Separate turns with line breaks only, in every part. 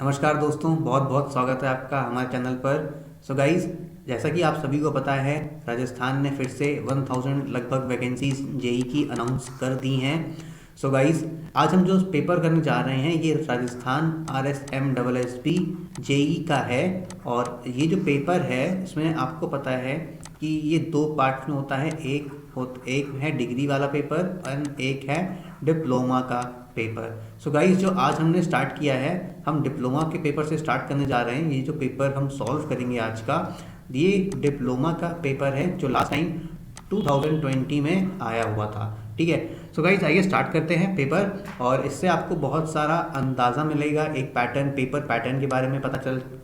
नमस्कार दोस्तों, बहुत बहुत स्वागत है आपका हमारे चैनल पर। सो गाइस, जैसा कि आप सभी को पता है, राजस्थान ने फिर से 1000 लगभग वैकेंसीज जेई की अनाउंस कर दी हैं। सो गाइस, आज हम जो पेपर करने जा रहे हैं ये राजस्थान RSMSSB जेई का है। और ये जो पेपर है इसमें आपको पता है कि ये दो पार्ट में होता है। एक है डिग्री वाला पेपर और एक है डिप्लोमा का पेपर। सो गाइस, जो आज हमने स्टार्ट किया है, हम डिप्लोमा के पेपर से स्टार्ट करने जा रहे हैं। ये जो पेपर हम सॉल्व करेंगे आज का, ये डिप्लोमा का पेपर है जो लास्ट टाइम 2020 में आया हुआ था। ठीक है। सो गाइस, आइए स्टार्ट करते हैं पेपर। और इससे आपको बहुत सारा अंदाज़ा मिलेगा, एक पैटर्न, पेपर पैटर्न के बारे में पता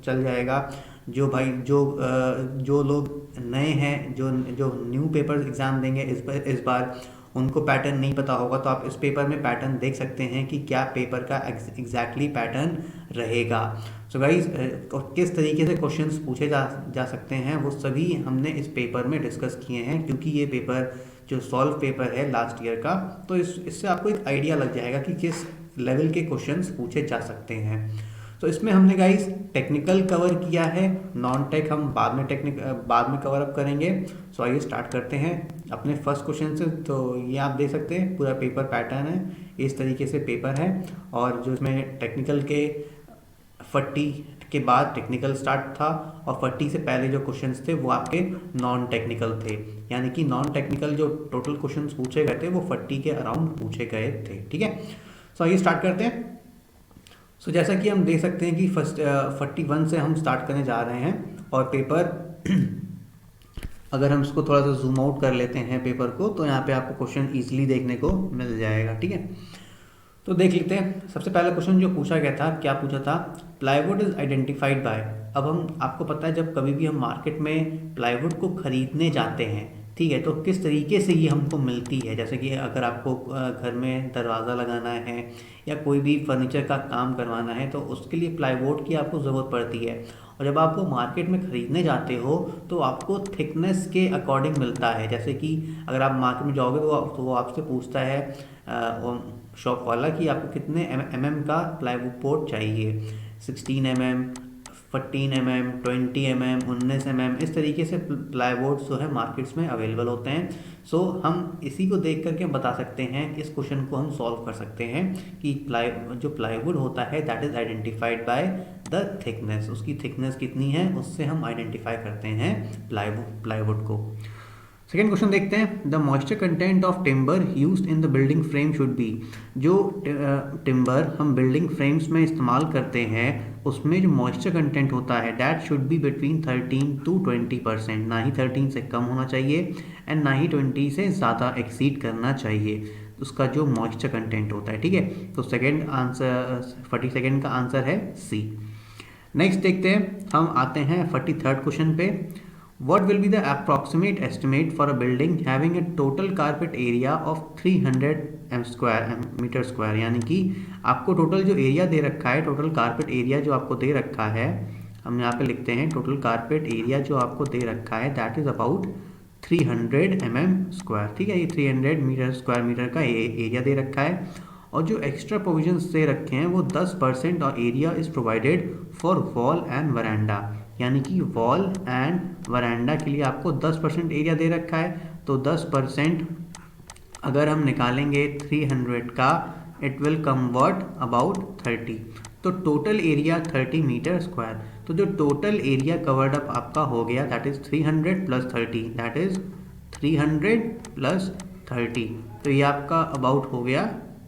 चल जाएगा। जो लोग नए हैं, जो जो न्यू पेपर एग्ज़ाम देंगे इस बार, उनको पैटर्न नहीं पता होगा, तो आप इस पेपर में पैटर्न देख सकते हैं कि क्या पेपर का एग्जैक्टली पैटर्न रहेगा। सो गाइस, किस तरीके से क्वेश्चंस पूछे जा सकते हैं वो सभी हमने इस पेपर में डिस्कस किए हैं, क्योंकि ये पेपर जो सॉल्व पेपर है लास्ट ईयर का, तो इससे आपको एक आइडिया लग जाएगा कि किस लेवल के क्वेश्चंस पूछे जा सकते हैं। तो इसमें हमने गाइस टेक्निकल कवर किया है, नॉन टेक हम बाद में कवर अप करेंगे। सो आइए स्टार्ट करते हैं अपने फर्स्ट क्वेश्चन से। तो ये आप देख सकते हैं पूरा पेपर पैटर्न है, इस तरीके से पेपर है। और जो इसमें टेक्निकल के 40 के बाद टेक्निकल स्टार्ट था, और 40 से पहले जो क्वेश्चंस थे वो आपके नॉन टेक्निकल थे। यानी कि नॉन टेक्निकल जो टोटल क्वेश्चंस पूछे गए थे वो 40 के अराउंड पूछे गए थे। ठीक है। सो आइए स्टार्ट करते हैं। सो जैसा कि हम देख सकते हैं कि फर्स्ट 41 से हम स्टार्ट करने जा रहे हैं। और पेपर अगर हम इसको थोड़ा सा जूम आउट कर लेते हैं पेपर को, तो यहाँ पे आपको क्वेश्चन इजीली देखने को मिल जाएगा। ठीक है। तो देख लेते हैं। सबसे पहला क्वेश्चन जो पूछा गया था, क्या पूछा था? Plywood is identified by. अब हम आपको पता है, जब कभी भी हम मार्केट में प्लाईवुड को खरीदने जाते हैं, ठीक है, तो किस तरीके से ये हमको मिलती है। जैसे कि अगर आपको घर में दरवाज़ा लगाना है या कोई भी फर्नीचर का काम करवाना है, तो उसके लिए प्लाईवुड की आपको ज़रूरत पड़ती है। और जब आप वो मार्केट में ख़रीदने जाते हो तो आपको थिकनेस के अकॉर्डिंग मिलता है। जैसे कि अगर आप मार्केट में जाओगे तो वो आपसे पूछता है शॉप वाला कि आपको कितने mm का प्लाईवुड बोर्ड चाहिए। 16 mm, 14 mm, 20 mm, 19 mm, इस तरीके से प्लाईवुड्स जो है मार्केट्स में अवेलेबल होते हैं। सो हम इसी को देख करके बता सकते हैं, इस क्वेश्चन को हम सॉल्व कर सकते हैं कि जो प्लाईवुड होता है that is identified by the thickness. उसकी थिकनेस कितनी है उससे हम आइडेंटिफाई करते हैं प्लाईवुड को। सेकेंड क्वेश्चन देखते हैं। The moisture content of timber used in the building frame should be. जो टिम्बर हम बिल्डिंग फ्रेम्स में इस्तेमाल करते हैं उसमें जो मॉइस्चर कंटेंट होता है that should be between 13 to 20%। ना ही 13 से कम होना चाहिए एंड ना ही 20 से ज़्यादा एक्सीड करना चाहिए उसका जो मॉइस्चर कंटेंट होता है। ठीक है। तो सेकेंड आंसर 42 का आंसर है सी। नेक्स्ट देखते हैं, हम आते हैं 43rd क्वेश्चन पे। What will be the approximate estimate for a building having a total carpet area of 300 metre square? यानी कि आपको टोटल जो एरिया दे रखा है, टोटल कारपेट एरिया जो आपको दे रखा है, हम यहाँ पे लिखते हैं टोटल कारपेट एरिया जो आपको दे रखा है दैट इज अबाउट 300 स्क्वायर। ठीक है, ये 300 मीटर स्क्वायर मीटर का एरिया दे रखा है। और जो एक्स्ट्रा प्रोविजंस दे रखे हैं वो 10% और area is provided for wall and veranda. यानी कि वॉल एंड वरांडा के लिए आपको 10% एरिया दे रखा है। तो 10% अगर हम निकालेंगे 300 का, इट विल कन्वर्ट अबाउट 30। तो टोटल एरिया 30 मीटर स्क्वायर। तो जो टोटल एरिया कवर्ड अप आपका हो गया that is 300 plus 30, that is 300 plus 30। तो ये आपका अबाउट हो गया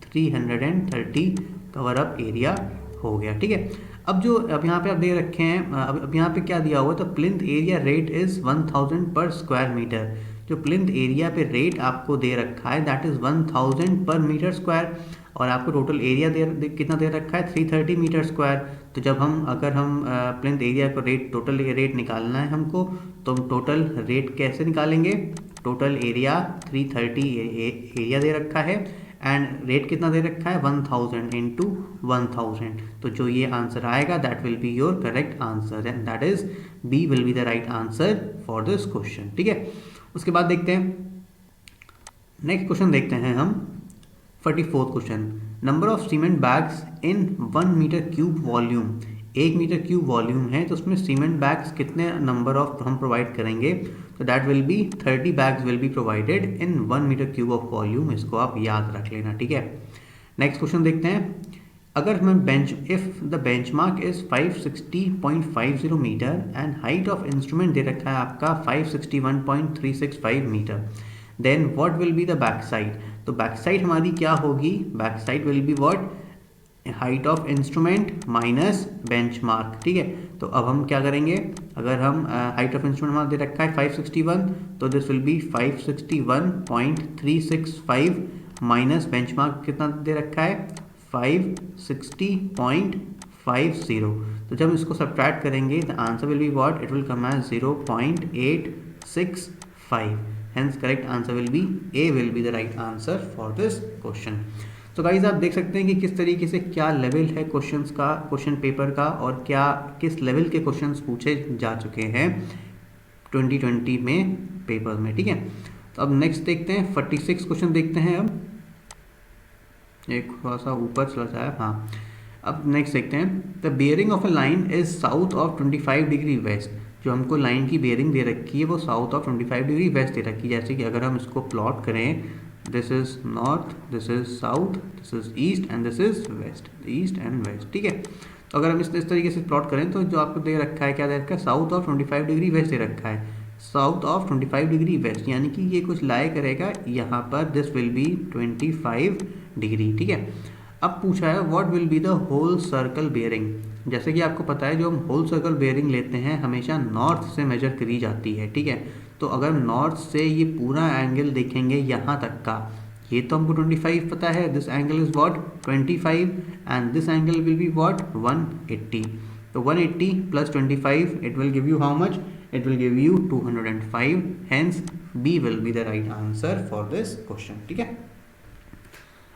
330 कवर अप एरिया हो गया। ठीक है। अब यहाँ पे आप दे रखे हैं, अब यहाँ पे क्या दिया हुआ है, तो प्लिंथ एरिया रेट इज़ 1000 पर स्क्वायर मीटर। जो प्लिंथ एरिया पे रेट आपको दे रखा है दैट इज़ 1000 पर मीटर स्क्वायर। और आपको टोटल एरिया कितना दे रखा है 330 मीटर स्क्वायर। तो जब अगर हम प्लिंथ एरिया को टोटल रेट निकालना है हमको, तो हम टोटल रेट कैसे निकालेंगे? टोटल एरिया 330 एरिया दे रखा है एंड रेट कितना दे रखा है 1000 इंटू 1000। तो जो ये आंसर आएगा that will be your correct answer and that is B will be the right answer for this question. ठीक है। उसके बाद देखते हैं नेक्स्ट क्वेश्चन, देखते हैं हम 44th question. Number of cement bags in 1 metre cube volume 1 metre cube volume है तो उसमें सीमेंट बैग्स कितने नंबर ऑफ हम प्रोवाइड करेंगे, तो that will be 30 bags will be provided in 1 metre cube of volume. इसको आप याद रख लेना, ठीक है। नेक्स्ट क्वेश्चन देखते हैं। अगर हमें if the benchmark is 560.50 metre and height of instrument दे रखा है आपका 561.365 metre, then what will be the back side. तो बैक साइड हमारी क्या होगी, back side will be what, height of instrument minus benchmark, ठीक है। तो अब हम क्या करेंगे, अगर हम हाइट ऑफ इंस्ट्रूमेंट हमारा दे रखा है 561, तो this will B 561.365 minus benchmark कितना दे रखा है 560.50। तो जब इसको सब्ट्रैक्ट करेंगे the answer will be what, it will come as 0.865। Hence correct answer will be A will be the right answer for this question. तो गाइज आप देख सकते हैं कि किस तरीके से क्या लेवल है क्वेश्चंस का, क्वेश्चन पेपर का, और क्या किस लेवल के क्वेश्चंस पूछे जा चुके हैं 2020 में पेपर में, ठीक है। तो अब नेक्स्ट देखते हैं 46 क्वेश्चन देखते हैं। अब एक थोड़ा सा ऊपर चला जाए, हाँ। अब नेक्स्ट देखते हैं, the bearing of a line is south of 25 degree west. जो हमको लाइन की बियरिंग दे रखी है वो साउथ ऑफ 25 डिग्री वेस्ट दे रखी है। जैसे कि अगर हम इसको प्लॉट करें, this is north, this is south, this is east and this is west, east and west, ठीक है। तो अगर हम इस तरीके से प्लॉट करें तो जो आपको दे रखा है क्या दे रखा है, साउथ ऑफ 25 डिग्री वेस्ट दे रखा है, साउथ ऑफ 25 डिग्री वेस्ट, यानी कि ये कुछ लाए करेगा यहाँ पर, दिस विल बी 25 डिग्री, ठीक है। अब पूछा है what will be the whole circle bearing. जैसे कि आपको पता है जो हम होल सर्कल बेयरिंग लेते हैं हमेशा नॉर्थ से मेजर करी जाती है, ठीक है। तो अगर नॉर्थ से ये पूरा एंगल देखेंगे यहाँ तक का, ये तो हमको 25 पता है, this angle is what 25 and this angle will be what 180। तो 180 plus 25 it will give you how much, it will give you 205। Hence B will be the right answer for this question, ठीक है।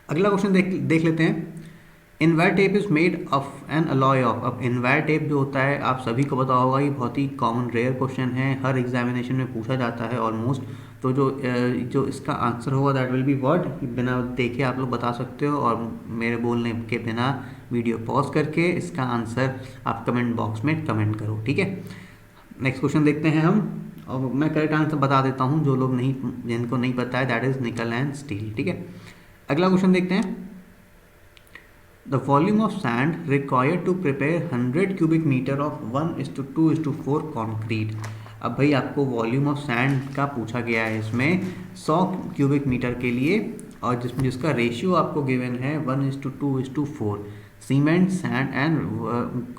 अगला question देख लेते हैं। Invar tape is made of an alloy of. अब Invar tape जो होता है आप सभी को पता होगा, ये बहुत ही कॉमन रेयर क्वेश्चन है, हर एग्जामिनेशन में पूछा जाता है ऑलमोस्ट। तो जो इसका आंसर होगा दैट विल बी व्हाट, बिना देखे आप लोग बता सकते हो और मेरे बोलने के बिना वीडियो पॉज करके इसका आंसर आप कमेंट बॉक्स में कमेंट करो, ठीक है। नेक्स्ट क्वेश्चन देखते हैं हम, और मैं करेक्ट आंसर बता देता हूँ जो लोग नहीं, जिनको नहीं पता है, that is nickel and steel, ठीक है। अगला क्वेश्चन देखते हैं। The volume of sand required to prepare 100 cubic metre of 1:2:4 concrete. अब भाई आपको वॉल्यूम ऑफ सैंड का पूछा गया है इसमें 100 क्यूबिक मीटर के लिए, और जिसका रेशियो आपको गिवन है 1:2:4। Cement, sand and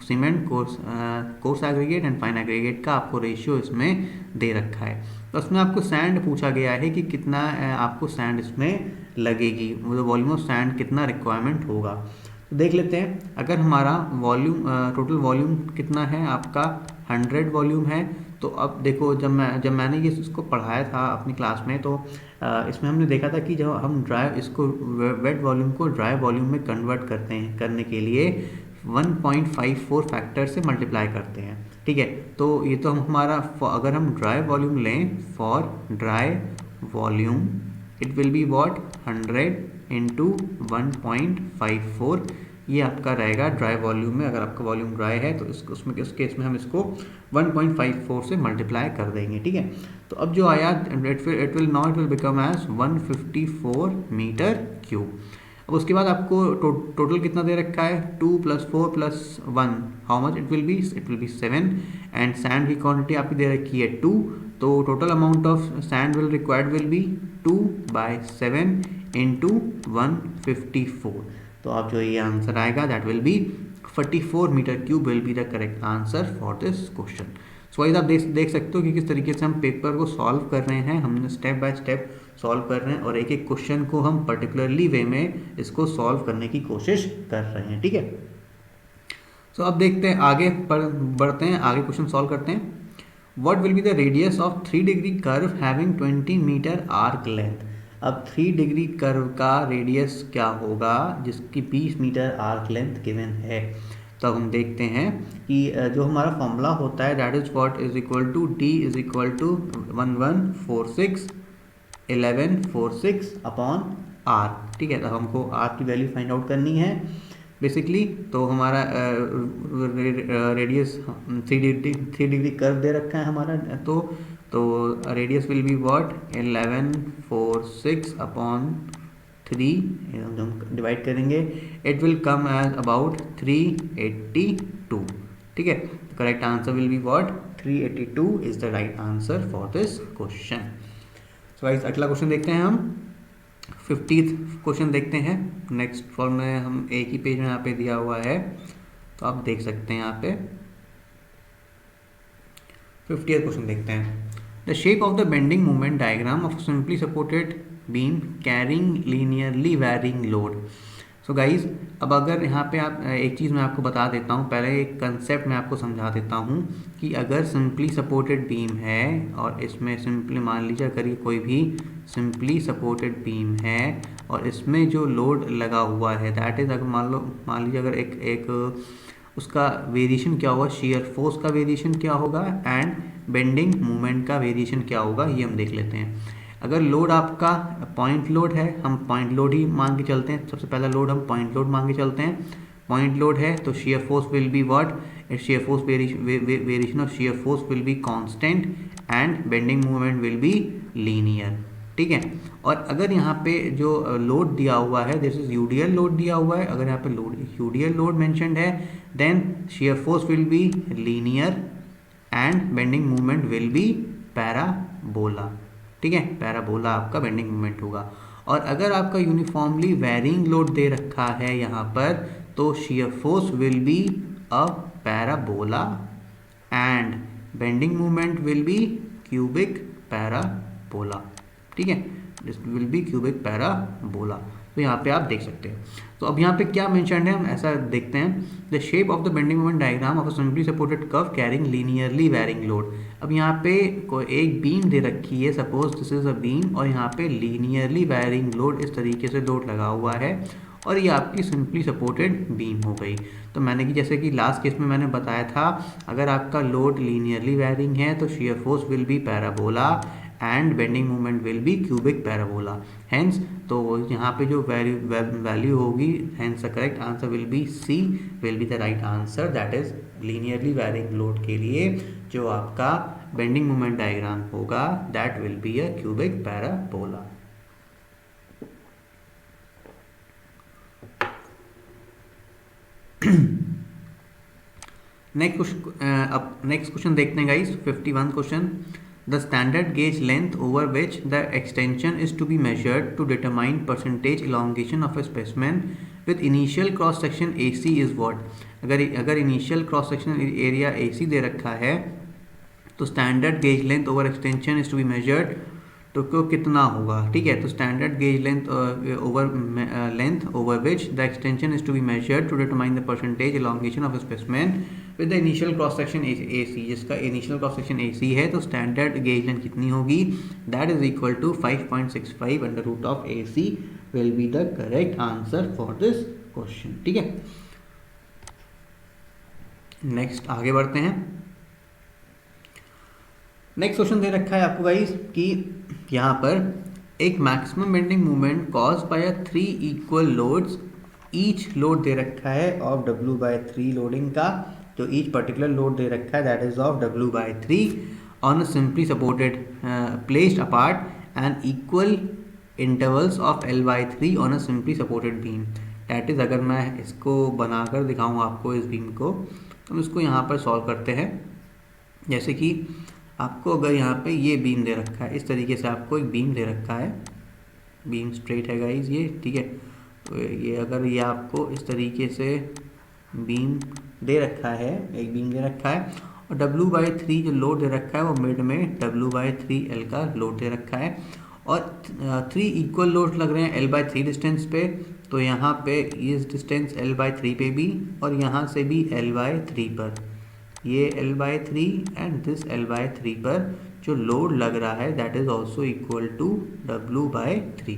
cement coarse aggregate and fine aggregate का आपको रेशियो इसमें दे रखा है। तो उसमें आपको सैंड पूछा गया है कि कितना आपको सैंड इसमें लगेगी, मतलब वॉल्यूम ऑफ सैंड कितना रिक्वायरमेंट होगा। तो देख लेते हैं, अगर हमारा वॉल्यूम टोटल वॉल्यूम कितना है आपका 100 वॉल्यूम है। तो अब देखो जब मैंने ये इसको पढ़ाया था अपनी क्लास में, तो इसमें हमने देखा था कि जब हम इसको वेट वॉल्यूम को ड्राई वॉल्यूम में कन्वर्ट करने के लिए 1.54 फैक्टर से मल्टीप्लाई करते हैं, ठीक है। तो ये तो हमारा अगर हम ड्राई वॉल्यूम लें, for dry volume it will be what 100 into 1.54, ये आपका रहेगा ड्राई वॉल्यूम में। अगर आपका वॉल्यूम ड्राई है तो उसमें इस केस में हम इसको 1.54 से मल्टीप्लाई कर देंगे, ठीक है। तो अब जो आया it will become as 154 metre cube. अब उसके बाद आपको टोटल कितना दे रखा है, 2 + 4 + 1 how much it will be 7, and sand की क्वांटिटी आपकी दे रखी है 2। तो total amount of sand required will be 2/7 into 154। तो आप जो ये आंसर आएगा that will be 44 metre cube will be the correct answer for this question. So guys आप देख सकते हो कि किस तरीके से हम पेपर को सॉल्व कर रहे हैं, हमने स्टेप बाय स्टेप सॉल्व कर रहे हैं और एक एक क्वेश्चन को हम पर्टिकुलरली वे में इसको सॉल्व करने की कोशिश कर रहे हैं, ठीक है। सो अब देखते हैं आगे बढ़ते हैं, आगे क्वेश्चन सॉल्व करते हैं। What will be the radius of 3 degree curve having 20 metre arc length. अब 3 डिग्री कर्व का रेडियस क्या होगा जिसकी 20 मीटर आर्क लेंथ गिवन है। तो हम देखते हैं कि जो हमारा फॉर्मूला होता है that is what is equal to D is equal to 1146 upon R, ठीक है। तो हमको आर की वैल्यू फाइंड आउट करनी है। बेसिकली। तो हमारा रेडियस 3 डिग्री कर्व दे रखा है हमारा, तो radius will be what 1146 upon 3, हम डिवाइड करेंगे, it will come as about 382। ठीक है, correct answer will be what 382 is the right answer for this question. So guys अगला क्वेश्चन देखते हैं हम 50th क्वेश्चन देखते हैं। नेक्स्ट फॉर्म में हम एक ही पेज में यहाँ पे दिया हुआ है, तो आप देख सकते हैं यहाँ पे 50th क्वेश्चन देखते हैं। The shape of the bending moment diagram of simply supported beam carrying linearly varying load. So guys अब अगर यहाँ पे आप एक चीज़ मैं आपको बता देता हूँ, पहले एक कंसेप्ट मैं आपको समझा देता हूँ कि अगर सिंपली सपोर्टेड बीम है और इसमें सिंपली मान लीजिए अगर ये कोई भी सिंपली सपोर्टेड बीम है और इसमें जो लोड लगा हुआ है दैट इज़, अगर मान लीजिए अगर एक उसका वेरिएशन क्या होगा, शेयर फोर्स का वेरिएशन क्या होगा एंड बेंडिंग मोमेंट का वेरिएशन क्या होगा, ये हम देख लेते हैं। अगर लोड आपका पॉइंट लोड है, हम पॉइंट लोड ही मान के चलते हैं, सबसे पहला लोड हम पॉइंट लोड मान के चलते हैं। पॉइंट लोड है तो shear force will be what, shear force variation of share force will be constant and bending moment will be linear. ठीक है, और अगर यहाँ पे जो लोड दिया हुआ है दिस इज यूडीएल लोड दिया हुआ है, अगर यहाँ पे लोड यूडीएल लोड मेंशन्ड है then shear force will be linear and bending moment will be parabola. ठीक है, पैराबोला आपका बेंडिंग मोमेंट होगा। और अगर आपका यूनिफॉर्मली वेरिंग लोड दे रखा है यहाँ पर तो shear force will be a parabola and bending moment will be cubic parabola. ठीक है, this will be cubic parabola. तो यहाँ पे आप देख सकते हैं। तो अब यहाँ पे क्या मेंशन है हम ऐसा देखते हैं, the shape of the bending moment diagram of a simply supported curve carrying linearly varying load. अब यहाँ पे कोई एक बीम दे रखी है, suppose this is a beam और यहाँ पे लीनियरली वेरिंग लोड इस तरीके से लोड लगा हुआ है और ये आपकी सिंपली सपोर्टेड बीम हो गई। तो मैंने कि जैसे कि लास्ट केस में मैंने बताया था अगर आपका लोड लीनियरली वेरिंग है तो shear force will be parabola and bending moment will be cubic parabola. Hence तो यहाँ पे जो वैल्यू होगी, hence the correct answer will be C will be the right answer, that is linearly varying load के लिए जो आपका bending moment diagram होगा that will be a cubic parabola. Next question देखते हैं guys 51 question. The standard gauge length over which the extension is to be measured to determine percentage elongation of a specimen with initial cross section AC is what? अगर initial cross section area AC दे रखा है तो standard gauge length over extension is to be measured तो कितना होगा। ठीक है, तो standard gauge length over which the extension is to be measured to determine the percentage elongation of specimen with the initial cross section AC, जिसका initial cross section AC है तो standard gauge length कितनी होगी, that is equal to 5.65 under root of AC will be the correct answer for this question. ठीक है, next आगे बढ़ते हैं। नेक्स्ट क्वेश्चन दे रखा है आपको गाइस कि यहाँ पर एक maximum bending moment cause by 3 equal loads, each load दे रखा है ऑफ W/3 लोडिंग का, जो ईच पर्टिकुलर लोड दे रखा है that is of W/3 on a simply supported placed apart and equal intervals of L/3 on a simply supported beam. That is अगर मैं इसको बनाकर दिखाऊँ आपको इस बीम को, तो हम इसको यहाँ पर सॉल्व करते हैं। जैसे कि आपको अगर यहाँ पे ये बीम दे रखा है, इस तरीके से आपको एक बीम दे रखा है, बीम स्ट्रेट है गाइस ये। ठीक है, तो ये अगर ये आपको इस तरीके से बीम दे रखा है, एक बीम दे रखा है और W/3 जो लोड दे रखा है वो मिड में W/3L का लोड दे रखा है और 3 इक्वल लोड लग रहे हैं L/3 डिस्टेंस पे। तो यहाँ पे इस डिस्टेंस L/3 पे भी और यहाँ से भी L/3 पर, ये L/3 एंड दिस L/3 पर जो लोड लग रहा है that is also equal to W/3।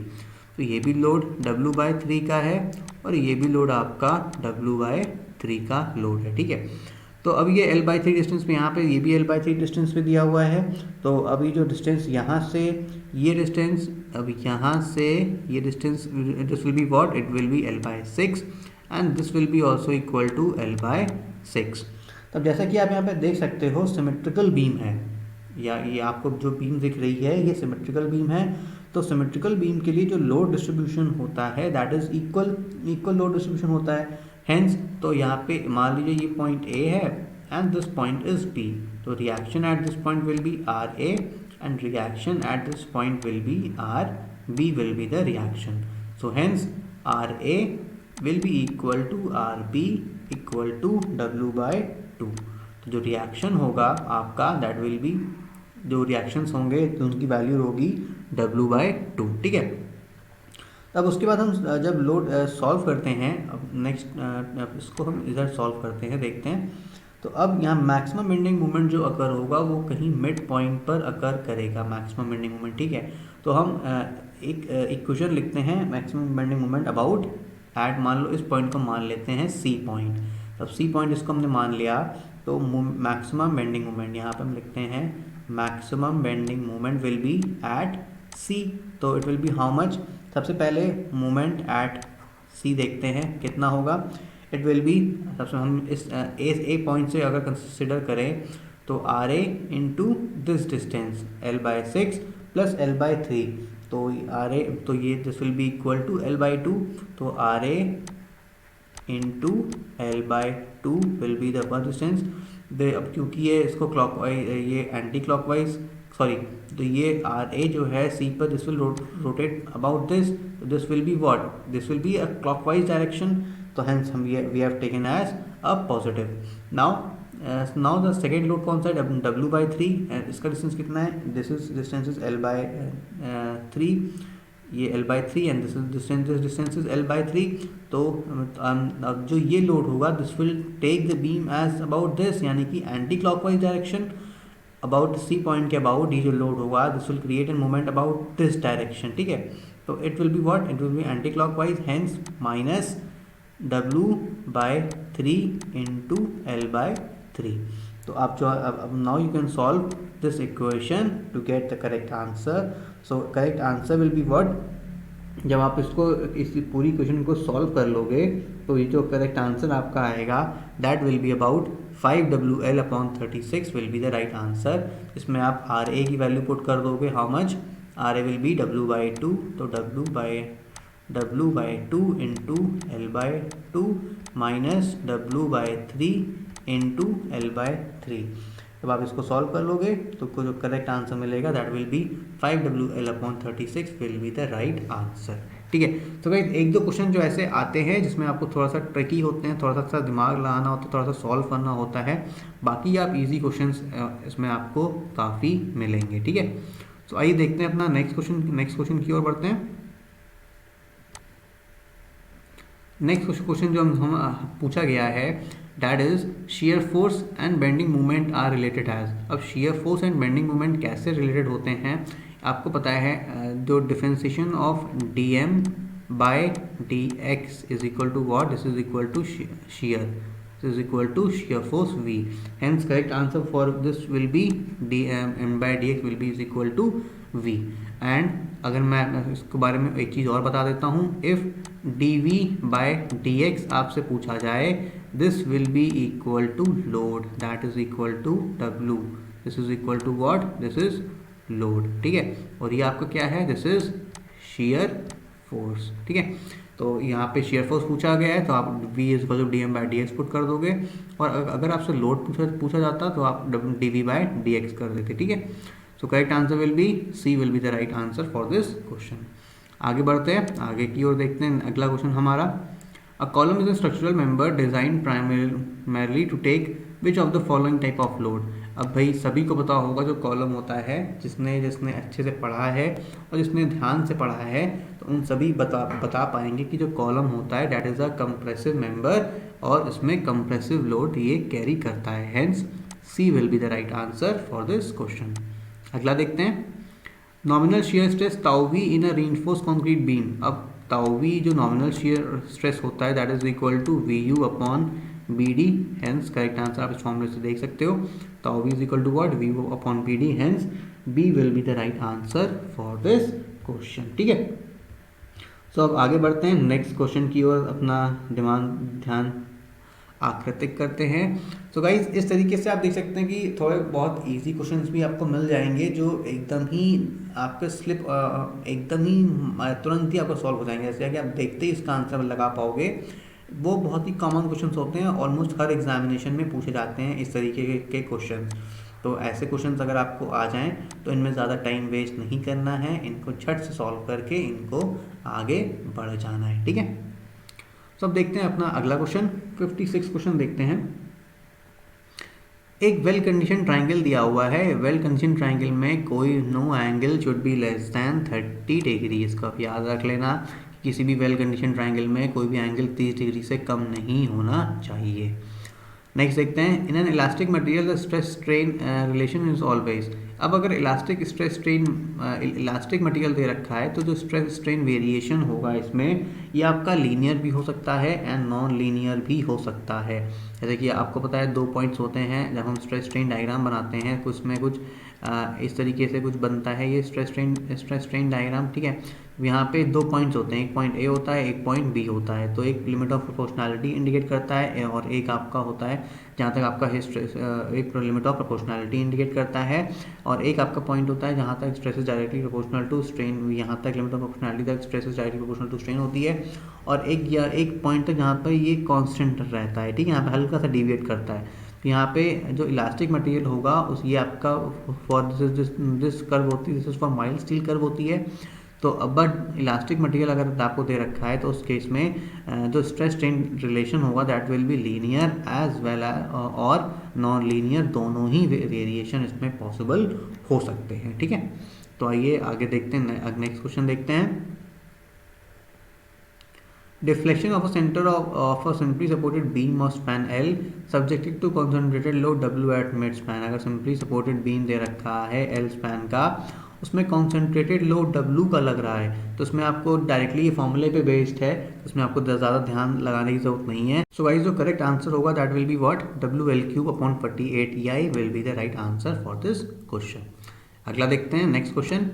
तो ये भी लोड W/3 का है और ये भी लोड आपका W/3 का लोड है। ठीक है, तो अब ये L/3 डिस्टेंस पे यहाँ पे ये भी L/3 डिस्टेंस पे दिया हुआ है। तो अभी जो डिस्टेंस यहाँ से ये डिस्टेंस, अब यहाँ से ये distance this will be what, it will be L/6 and this will be also equal to L/6। तब जैसा कि आप यहाँ पे देख सकते हो सिमेट्रिकल बीम है, या ये आपको जो बीम दिख रही है ये सिमेट्रिकल बीम है। तो सिमेट्रिकल बीम के लिए जो लोड डिस्ट्रीब्यूशन होता है that is equal load distribution होता है। हेंस तो यहाँ पे मान लीजिए ये पॉइंट ए है and this point is B, तो reaction at this point will be RA and reaction at this point will be RB will be the reaction. So hence RA will be equal to RB equal to W/2। तो जो reaction होगा आपका that will be, जो reactions होंगे तो उनकी value होगी W/2। ठीक है। तब उसके बाद हम जब लोड सॉल्व करते हैं, अब नेक्स्ट इसको हम इधर सॉल्व करते हैं, देखते हैं। तो अब यहाँ मैक्सिमम बेंडिंग मोमेंट जो अकर होगा वो कहीं मिड पॉइंट पर अकर करेगा, मैक्सिमम बेंडिंग मोमेंट। ठीक है। तो हम एक इक्वेशन लिखते हैं maximum bending moment about at, मान लो इस पॉइंट को मान लेते हैं C पॉइंट। तब C पॉइंट इसको हमने मान लिया, तो मैक्सिमम बेंडिंग मोमेंट यहाँ पे हम लिखते हैं maximum bending moment will be at C। तो it will be how much, सबसे पहले मोमेंट एट C देखते हैं कितना होगा। इट विल बी, सबसे हम इस ए पॉइंट से अगर कंसिडर करें तो RA into this distance L/6 plus L/3, तो RA तो ये this will be equal to L/2, तो RA into L/2 will be the upper distance. अब क्योंकि ये इसको क्लॉकवाइज, ये एंटी क्लॉकवाइज सॉरी, तो ये RA जो है C पर this will rotate about this, this will be what, this will be a clockwise direction. तो हेंस हम ये we have taken as a positive. Now the second load कौन सा है, W/3, इसका डिस्टेंस कितना है, this is distance is L/3, ये L/3 and this distance is L/3। तो अब जो ये लोड होगा this will take the beam as about this, यानी कि anti clockwise direction about C point के अबाउट ये जो लोड होगा this will create an moment about this direction. ठीक है। तो it will be what, it will be anti clockwise, hence minus W/3 into L/3। तो आप जो अब now you can solve this equation to get the correct answer. So correct answer will be what, जब आप इसको इस पूरी equation को सॉल्व कर लोगे तो ये जो करेक्ट आंसर आपका आएगा that will be about 5WL/36 will be the right answer. इसमें आप RA की वैल्यू पुट कर दोगे, how much, RA will be W/2, तो W/2 into L/2 minus W/3 into L/3। जब आप इसको सॉल्व कर लोगे तो जो करेक्ट आंसर मिलेगा that will B 5WL/36 will be the right answer. ठीक है। तो गाइस एक दो क्वेश्चन जो ऐसे आते हैं जिसमें आपको थोड़ा सा ट्रिकी होते हैं, थोड़ा सा दिमाग लगाना होता है, थोड़ा सा सॉल्व करना होता है, बाकी आप इजी क्वेश्चंस इसमें आपको काफ़ी मिलेंगे। ठीक है। तो आइए देखते हैं अपना नेक्स्ट क्वेश्चन की ओर बढ़ते हैं। नेक्स्ट क्वेश्चन जो हम पूछा गया है that is shear force and bending moment are related as. अब shear force and bending moment कैसे रिलेटेड होते हैं आपको पता है, जो differentiation of dm/dx is equal to what, this is equal to shear, this is equal to shear force V, hence correct answer for this will be dm/dx will be is equal to V। And अगर मैं इसके बारे में एक चीज़ और बता देता हूँ, इफ़ dv/dx आपसे पूछा जाए this will be equal to load, that is equal to W, this is equal to what, this is load. ठीक है। और ये आपका क्या है, दिस इज shear फोर्स। ठीक है। तो यहाँ पे shear फोर्स पूछा गया है तो आप V is equal to dm/dx put कर दोगे, और अगर आपसे लोड पूछा जाता तो आप dv/dx कर देते। ठीक है। सो correct answer will B C will be the right answer for this question. आगे बढ़ते हैं, आगे की ओर देखते हैं। अगला क्वेश्चन हमारा, a column is a structural member design primarily to take which of the following type of load. अब भाई सभी को पता होगा जो कॉलम होता है, जिसने अच्छे से पढ़ा है और जिसने ध्यान से पढ़ा है तो उन सभी बता पाएंगे कि जो कॉलम होता है that is a compressive member और इसमें कंप्रेसिव लोड ये कैरी करता है, hence C will be the right answer for this question. अगला देखते हैं, nominal shear stress tau v in a reinforced concrete beam. अब ताउ वी जो नॉमिनल शियर स्ट्रेस होता है that is equal to VU upon BD, hence correct answer आप इस फॉर्मूले से देख सकते हो, tau v is equal to what, VU upon BD, hence B will be the right answer for this question. ठीक है। अब आगे बढ़ते हैं नेक्स्ट क्वेश्चन की ओर, अपना ध्यान आकृतिक करते हैं। तो गाइज इस तरीके से आप देख सकते हैं कि थोड़े बहुत इजी क्वेश्चंस भी आपको मिल जाएंगे जो एकदम ही आपके एकदम ही तुरंत ही आपको सॉल्व हो जाएंगे। जैसे कि आप देखते ही इसका आंसर लगा पाओगे। वो बहुत ही कॉमन क्वेश्चंस होते हैं, ऑलमोस्ट हर एग्जामिनेशन में पूछे जाते हैं इस तरीके के क्वेश्चन। तो ऐसे क्वेश्चंस अगर आपको आ जाएं तो इनमें ज़्यादा टाइम वेस्ट नहीं करना है, इनको झट से सॉल्व करके इनको आगे बढ़ जाना है, ठीक है। तो अब देखते हैं अपना अगला क्वेश्चन, 56 क्वेश्चन देखते हैं। एक वेल कंडीशन ट्राइंगल दिया हुआ है। वेल कंडीशन ट्राइंगल में कोई no angle should be less than 30 degree. इसको आप याद रख लेना, किसी भी वेल कंडीशन ट्राइंगल में कोई भी एंगल 30 डिग्री से कम नहीं होना चाहिए। नेक्स्ट देखते हैं, in an elastic material the stress strain relation is always. अब अगर elastic stress strain elastic material दे रखा है तो जो स्ट्रेस स्ट्रेन वेरिएशन होगा इसमें, ये आपका लीनियर भी हो सकता है एंड नॉन लीनियर भी हो सकता है। जैसे कि आपको पता है 2 पॉइंट्स होते हैं जब हम स्ट्रेस स्ट्रेन डायग्राम बनाते हैं, कुछ में कुछ इस तरीके से कुछ बनता है ये स्ट्रेस स्ट्रेन डायग्राम, ठीक है। यहाँ पे 2 पॉइंट्स होते हैं, एक पॉइंट ए होता है, एक पॉइंट बी होता है। तो एक लिमिट ऑफ प्रोपोर्शनैलिटी इंडिकेट करता है और एक आपका होता है जहाँ तक आपका एक लिमिट ऑफ प्रोपोर्शनैलिटी इंडिकेट करता है, और एक आपका पॉइंट होता है जहाँ तक stress is directly proportional to strain, यहाँ तक लिमिट ऑफ प्रोपोर्शनैलिटी तक stress is directly proportional to strain होती है। और एक पॉइंट तक जहाँ पर ये कांस्टेंट रहता है, ठीक है, यहाँ पे हल्का सा डिविएट करता है। तो यहाँ पे जो इलास्टिक मटेरियल होगा उस ये आपका फॉर दिस कर्व होती है, this is for mild steel curve होती है। तो बट इलास्टिक मटेरियल अगर आपको दे रखा है तो उस केस में जो स्ट्रेस स्ट्रेन रिलेशन होगा that will be linear as well और नॉन लीनियर, दोनों ही वेरिएशन इसमें पॉसिबल हो सकते हैं, ठीक है। तो आइए आगे देखते हैं, नेक्स्ट क्वेश्चन देखते हैं। Deflection of a center of a simply supported beam of span L subjected to concentrated load W at mid span। अगर simply supported beam दे रखा है L span का, उसमें concentrated load W का लग रहा है, तो उसमें आपको डायरेक्टली ये फॉर्मूले पे बेस्ड है, उसमें आपको ज़्यादा ध्यान लगाने की जरूरत नहीं है। सो गाइस जो करेक्ट आंसर होगा that will be what, WL3/48 EI will be the right answer for this question. अगला देखते हैं next question.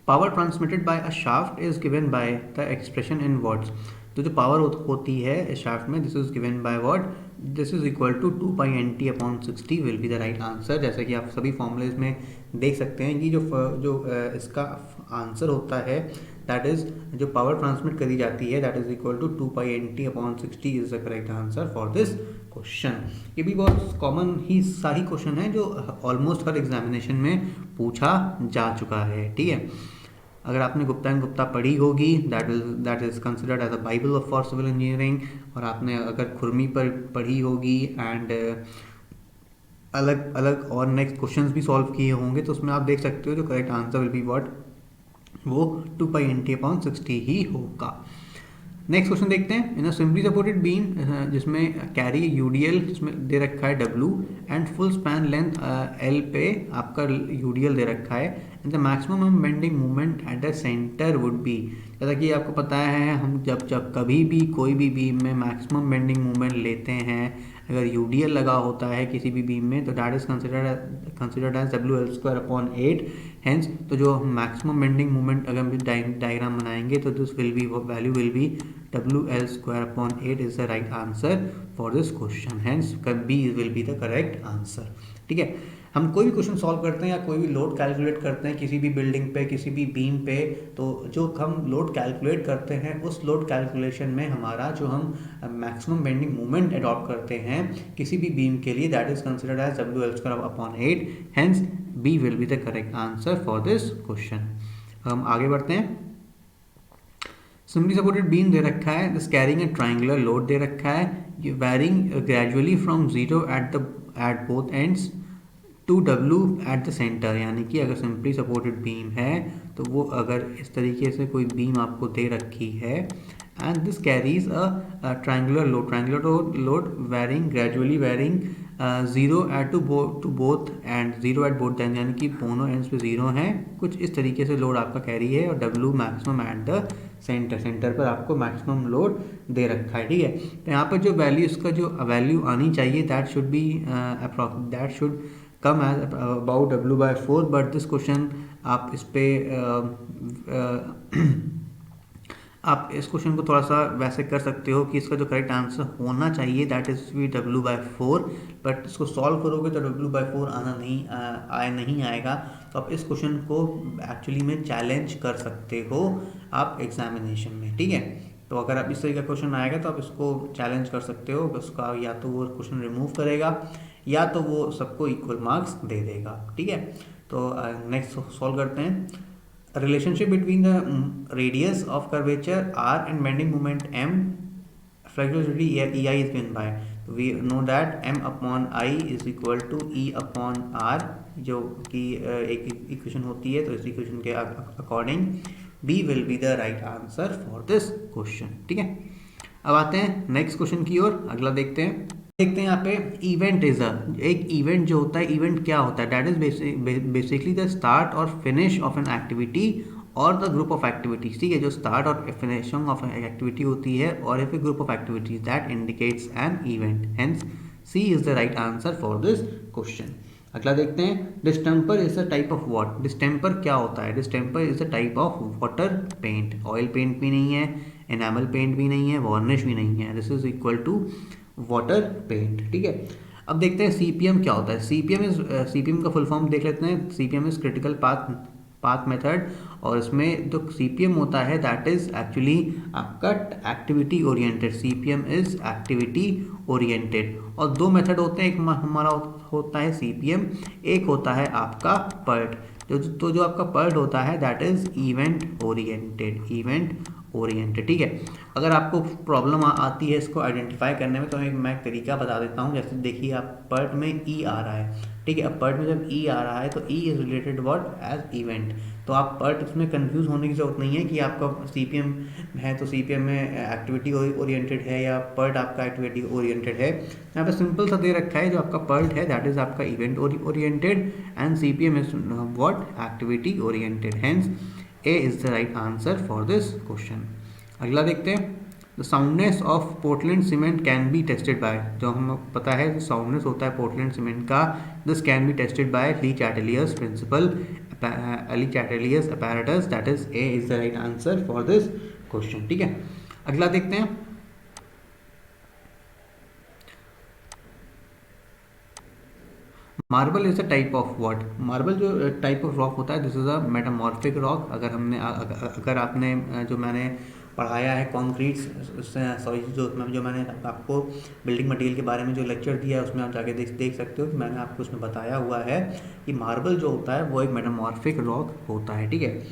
Power transmitted by a shaft is given by the expression in watts. तो जो power होती है इस shaft में, this is given by what, this is equal to 2π/NT/60 will be the right answer. जैसे कि आप सभी फॉर्मूलेज में देख सकते हैं कि जो इसका आंसर होता है दैट इज जो पावर ट्रांसमिट करी जाती है that is equal to 2π/NT/60 is the correct answer for this question. ये भी बहुत कॉमन ही सारी क्वेश्चन है जो ऑलमोस्ट हर एग्जामिनेशन में पूछा जा चुका है, ठीक है। अगर आपने गुप्ता एंड गुप्ता पढ़ी होगी that is considered as a Bible for civil engineering, और आपने अगर खुरमी पर पढ़ी होगी एंड अलग अलग और नेक्स्ट क्वेश्चंस भी सॉल्व किए होंगे, तो उसमें आप देख सकते हो जो correct answer will be what, वो 2π/NT/60 ही होगा। नेक्स्ट क्वेश्चन देखते हैं। In a simply supported beam जिसमें कैरी यूडीएल जिसमें दे रखा है W and full span length L पे आपका यूडीएल दे रखा है, and the maximum bending moment at the centre would be. जैसा कि आपको पता है हम जब कभी भी कोई भी बीम में मैक्सिमम बेंडिंग मोमेंट लेते हैं, अगर यूडीएल लगा होता है किसी भी बीम में, तो that is considered as WL²/8। Hence तो जो मैक्सिमम बेंडिंग मोमेंट अगर हम डायग्राम बनाएंगे तो this will B value will B WL²/8 is the right answer for this question. Hence B will be the correct answer, ठीक है। हम कोई भी क्वेश्चन सॉल्व करते हैं या कोई भी लोड कैलकुलेट करते हैं किसी भी बिल्डिंग पे, किसी भी बीम पे, तो जो हम लोड कैलकुलेट करते हैं उस लोड कैलकुलेशन में हमारा जो हम मैक्सिमम बेंडिंग मोमेंट अडॉप्ट करते हैं किसी भी बीम के लिए that is considered as WL²/8। Hence B will be the correct answer for this question. हम आगे बढ़ते हैं। सिंपली सपोर्टेड बीम दे रखा है, this carrying a triangular load दे रखा है, ये varying gradually from 0 at both ends to W at the centre. यानी कि अगर सिंपली सपोर्टेड बीम है तो वो अगर इस तरीके से कोई बीम आपको दे रखी है and this carries a triangular load varying gradually varying 0 at to both end 0 at both end, यानी कि दोनों एंड्स पे 0 है, कुछ इस तरीके से लोड आपका कैरी है, और W maximum eight the centre पर आपको मैक्सिमम लोड दे रखा है, ठीक है। तो यहाँ पर जो वैल्यू इसका जो वैल्यू आनी चाहिए that should come as about W/4, but this question आप इस पे आप इस क्वेश्चन को थोड़ा सा वैसे कर सकते हो कि इसका जो करेक्ट आंसर होना चाहिए that is v W/4, but इसको सॉल्व करोगे तो W/4 आना नहीं आएगा। तो आप इस क्वेश्चन को एक्चुअली में चैलेंज कर सकते हो आप एग्जामिनेशन में, ठीक है। तो अगर आप इस तरह का क्वेश्चन आएगा तो आप इसको चैलेंज कर सकते हो, उसका या तो वो क्वेश्चन रिमूव करेगा या तो वो सबको इक्वल मार्क्स दे देगा, ठीक है। तो नेक्स्ट सॉल्व करते हैं। Relationship between the radius of curvature r and bending moment m, flexibility ei is given by, we know that m upon I is equal to e upon r, जो कि एक equation होती है। तो इस equation के according b will be the right answer for this question, ठीक है। अब आते हैं नेक्स्ट क्वेश्चन की ओर, अगला देखते हैं यहाँ पे इवेंट इज एक इवेंट जो होता है, इवेंट क्या होता है, that is basically the start और फिनिश ऑफ एन एक्टिविटी और द ग्रुप ऑफ एक्टिविटीज, ठीक है। जो स्टार्ट और फिनिशिंग ऑफ एक्टिविटी होती है और एक group of activities that indicates an event, hence C is the right answer for this question. अगला देखते हैं, distemper is a type of what, distemper क्या होता है, distemper is a type of water paint, oil paint भी नहीं है, enamel paint भी नहीं है, वार्निश भी नहीं है, this is equal to water paint, ठीक है। अब देखते हैं सीपीएम क्या होता है। सीपीएम का फुल फॉर्म देख लेते हैं। CPM is critical path method, और इसमें जो सीपीएम होता है दैट इज एक्चुअली आपका activity oriented, CPM is activity oriented. और दो मेथड होते हैं, एक हमारा होता है सीपीएम, एक होता है आपका पर्ट। जो आपका पर्ट होता है दैट इज इवेंट ओरिएंटेड, ठीक है। अगर आपको प्रॉब्लम आती है इसको आइडेंटिफाई करने में, तो मैं एक तरीका बता देता हूँ। जैसे देखिए, आप पर्ट में ई आ रहा है, ठीक है। अब पर्ट में जब ई आ रहा है तो E is related what as event. तो आप पर्ट इसमें कंफ्यूज होने की जरूरत नहीं है कि आपका सीपीएम है तो सीपीएम में एक्टिविटी ओरिएंटेड है या पर्ट आपका एक्टिविटी ओरिएंटेड है। यहाँ पे सिंपल सा दे रखा है, जो आपका पर्ट है दैट इज आपका event oriented and CPM is what activity oriented, hence A is the right answer for this question. अगला देखते हैं, the soundness of Portland cement can be tested by, जो हमें पता है साउंडनेस होता है पोर्टलैंड सीमेंट का, this can be tested by Le Chatelier's principle, Le Chatelier's apparatus, that is A is the right answer for this question, ठीक है। अगला देखते हैं, marble is a type of what, marble जो type of rock होता है this is a metamorphic rock. अगर आपने जो मैंने पढ़ाया है कॉन्क्रीट, जो मैंने आपको बिल्डिंग मटेरियल के बारे में जो लेक्चर दिया है उसमें आप जाके देख सकते हो कि मैंने आपको उसमें बताया हुआ है कि मार्बल जो होता है वो एक मेटामॉर्फिक रॉक होता है, ठीक है।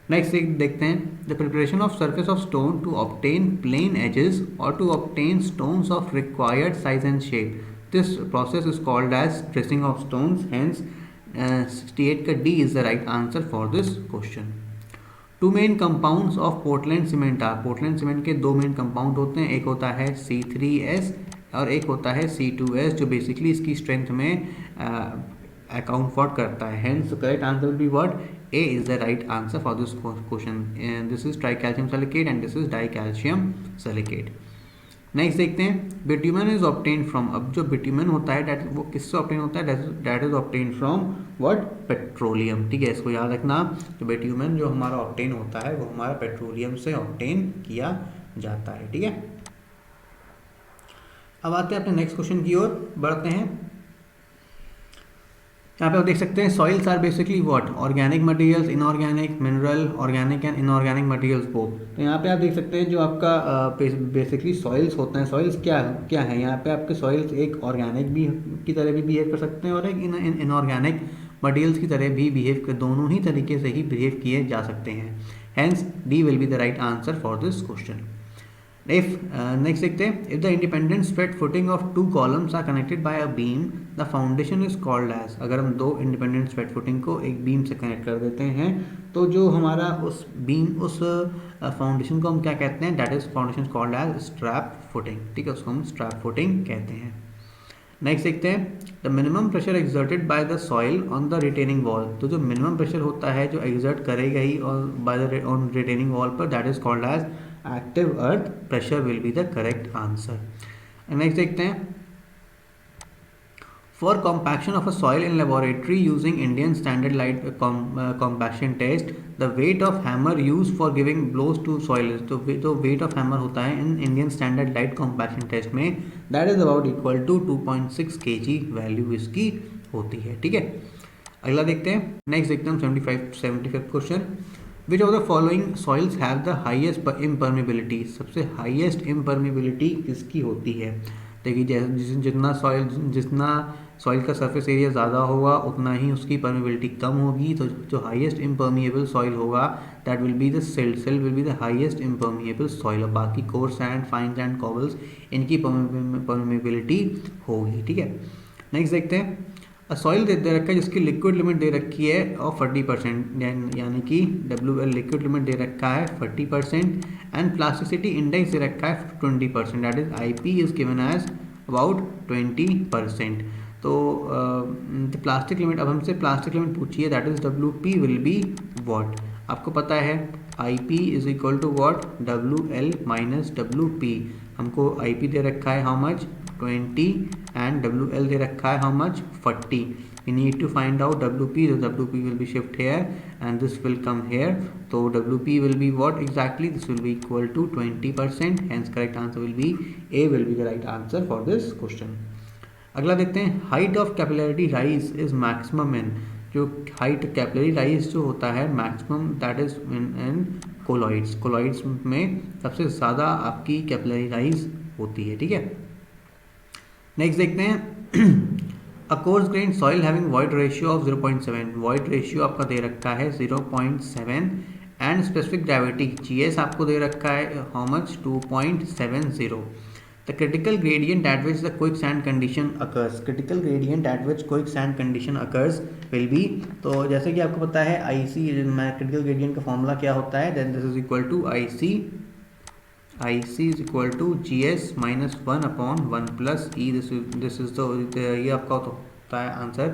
नेक्स्ट देखते हैं, the preparation of surface of stone to obtain plane edges और to obtain stones of required size and shape, this process is called as dressing of stones, hence 68 का D is the right answer for this question. Two main compounds of Portland cement are, Portland cement के दो main compound होते हैं, एक होता है C3S और एक होता है C2S, जो बेसिकली इसकी स्ट्रेंथ में अकाउंट फॉर करता है, hence correct answer will be what, A is the right answer for this question, this is tricalcium silicate and this is dicalcium silicate. Next देखते हैं, बिट्यूमन इज ऑब्टेन फ्रॉम, अब जो बिट्यूमन होता है वो किससे ऑब्टेन होता है, that is obtain from what, petroleum, ठीक है। इसको याद रखना, जो बिट्यूमन जो हमारा ऑब्टेन होता है वो हमारा पेट्रोलियम से ऑब्टेन किया जाता है, ठीक है। अब आते हैं अपने नेक्स्ट क्वेश्चन की ओर बढ़ते हैं। यहाँ पे आप देख सकते हैं, soils are basically what, organic materials, inorganic, mineral, organic and inorganic materials both. तो यहाँ पे आप देख सकते हैं जो आपका बेसिकली सॉइल्स होते हैं, सॉइल्स क्या है, यहाँ पे आपके सॉइल्स एक ऑर्गेनिक भी की तरह भी बिहेव कर सकते हैं और एक इनऑर्गेनिक मटेरियल्स की तरह भी बिहेव कर, दोनों ही तरीके से ही बिहेव किए जा सकते हैं, hence D will be the right answer for this question. If next देखते हैं, if the independent spread footing of two columns are connected by a beam, the foundation is called as, अगर हम दो independent spread footing को एक beam से connect कर देते हैं तो जो हमारा उस beam उस foundation को हम क्या कहते हैं, that is foundation is called as strap footing, ठीक है, उसको हम strap footing कहते हैं। नेक्स्ट देखते हैं, the minimum pressure exerted by the soil on the retaining wall, तो जो मिनिमम प्रेशर होता है जो एक्सर्ट करेगा ही और by the on retaining wall पर, that is called as active earth pressure will be the correct answer. Next देखते हैं, For compaction of a soil in laboratory using Indian standard light compaction test, the weight of hammer used for giving blows to soil is, तो weight of hammer होता है in Indian standard light compaction test में, that is about equal to 2.6 kg value इसकी होती है। ठीक है, अगला देखते हैं, नेक्स्ट देखते हैं 75 question. Which of the following soils have the highest इम्परमेबिलिटी, सबसे हाईएस्ट इम्परमेबिलिटी किसकी होती है। देखिए जैसे जितना सॉइल का सरफेस एरिया ज़्यादा होगा उतना ही उसकी परमेबिलिटी कम होगी। तो जो हाईएस्ट इम्परमिएबल सॉइल होगा that will be the silt will be the highest impermeable soil. बाकी कोर्स सैंड, फाइन सैंड, कॉबल्स इनकी परमेबिलिटी होगी। ठीक है, नेक्स्ट देखते हैं। सॉइल दे रखा है जिसकी लिक्विड लिमिट दे रखी है और 40%, यानी कि WL लिक्विड लिमिट दे रखा है 40% एंड प्लास्टिसिटी इंडेक्स दे रखा है 20%, that is IP is given as about 20%। तो प्लास्टिक लिमिट, अब हमसे प्लास्टिक लिमिट पूछिए, that is WP will be what. आपको पता है IP is equal to what, WL minus WP। हमको IP दे रखा है हाउ मच, 20 and WL दे रखा है how much, 40। we need to find out WP, so WP will be shift here and this will come here, so WP will be what exactly, this will be equal to 20%, hence correct answer will be A will be the right answer for this question। अगला देखते हैं, height of capillary rise is maximum in, जो height capillary rise जो होता है maximum that is in colloids, colloids में सबसे ज़्यादा आपकी कैपिलरी राइज होती है। ठीक है, नेक्स्ट देखते हैं। A coarse grain soil having void ratio of 0.7, void ratio आपका दे रखा है 0.7 एंड स्पेसिफिक ग्रेविटी GS आपको दे रखा है how much, 2.70। The critical gradient at which the quick sand condition occurs, critical gradient at which quick sand condition occurs will be, तो जैसे कि आपको पता है IC क्रिटिकल ग्रेडियंट का फॉर्मूला क्या होता है, then this is equal to IC is equal to GS minus 1 upon 1 plus E, this is ये आपका होता है आंसर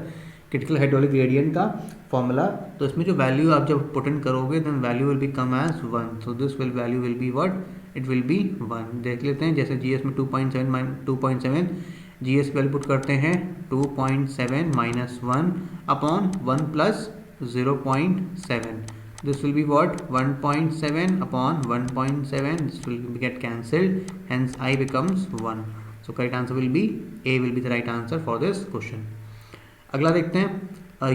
क्रिटिकल हाइड्रोलिक ग्रेडियंट का फॉर्मूला। तो इसमें जो वैल्यू आप जब पुट इन करोगे then value will be come as 1, so this value will be what, it will be 1। देख लेते हैं, जैसे GS में 2.7 GS वैल्यू पुट करते हैं 2.7 minus 1 upon 1 plus 0.7, this will be what, 1.7 upon 1.7, this will get cancelled, hence I becomes 1, so correct answer will be A will be the right answer for this question। अगला देखते हैं,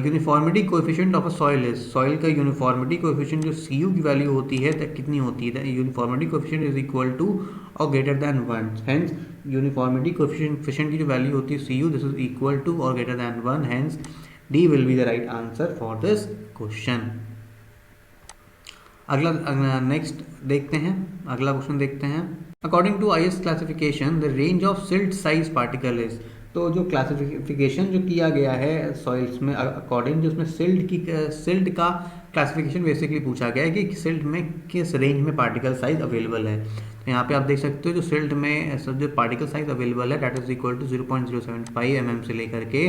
uniformity coefficient of a soil is, soil का uniformity coefficient जो CU की value होती है तो कितनी होती है, uniformity coefficient is equal to और greater than 1, hence uniformity coefficient की जो वैल्यू होती है CU this is equal to और greater than 1, hence D will be the right answer for this question। अगला नेक्स्ट देखते हैं, अगला क्वेश्चन देखते हैं। According to IS classification the range of silt size particle is, तो जो क्लासिफिकेशन जो किया गया है सॉइल्स में अकॉर्डिंग, जो उसमें सिल्ट का क्लासिफिकेशन बेसिकली पूछा गया है कि सिल्ट में किस रेंज में पार्टिकल साइज अवेलेबल है। तो यहाँ पे आप देख सकते हो जो सिल्ट में जो पार्टिकल साइज अवेलेबल है that is equal to 0.075 mm से लेकर के